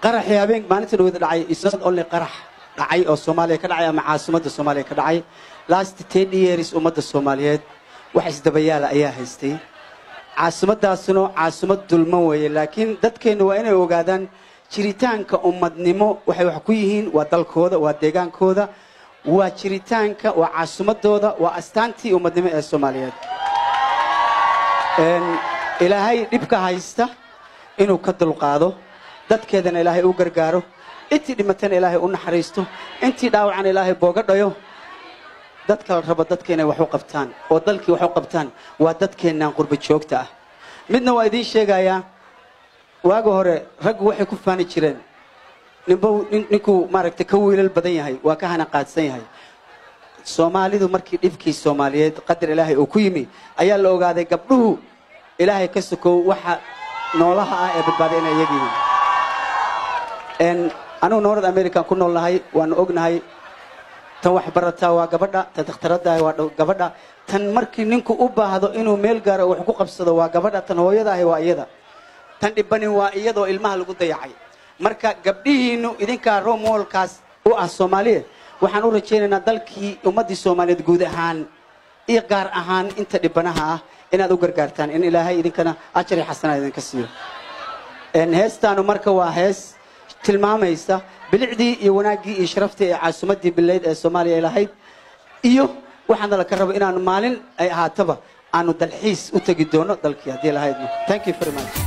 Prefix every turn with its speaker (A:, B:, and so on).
A: قرح يا بين ما نتلو إذا دعي إسناد أولي قرح دعي أو الصومالية كدعي أما عاصمة الصومالية كدعي last 10 years أمد الصوماليات وحس دبيالة أيها هستي عاصمة داسنو عاصمة دلموية لكن دتكين وين وقادن شريتان كأمد نمو وحكويهين ودلكودا وديجان كودا وشريتان كعاصمة دودا وأستانتي أمد نمو الصوماليات إن إلهي نبكى هايستا إنه كدل قاضو dadkeedana ilaahay u gargaaro intii dhimatana ilaahay u naxariisto intii dhaawacan ilaahay booga dhayo dadka raba dadkeena wax u qabtaan oo dalkii wax u qabtaan waa dadkeena qurba joogta ah midna waa idin sheegaya waaga hore rag waxay ku faani jireen ninku maaragtay ka wiilal badan yahay waa ka hana qaadsan yahay Soomaalidu markii dhibkii Soomaaliyeed qadar ilaahay uu ku yimi ayaa la ogaaday gabdhuhu ilaahay ka sokow waxa noolaha ah ee badbaadinaya iyagiin أنا نورد أمريكا كنا الله ونأجناي توح برتا وجبردا تدخردا وجبردا تنمركي نينكو أوبا هذا إنه ميلجر وحقوق بصدا وجبردا تنويدا هي وأيدا تندبني وأيدا والمهل قد يعي مركا قبليه إنه إذا كان رومول كاس أو الصومالية وحنقول شيء ندلكي ومدي الصومالية تجود هان إيجار هان أنت دبناها إن هذا جرجرتان إن إلهي إذا كان أشري حسنا إذا كسير إن هستانو مركا وهس tilmaamaysa bilicdii iyo wanaagii iyo sharaftii ee caasimadii bileed ee Soomaaliya ilahayd iyo waxaan la ka rabo inaan maalin ay ahaataba aanu dalxiis u tagi doono dalkii hadii lahayd thank you very much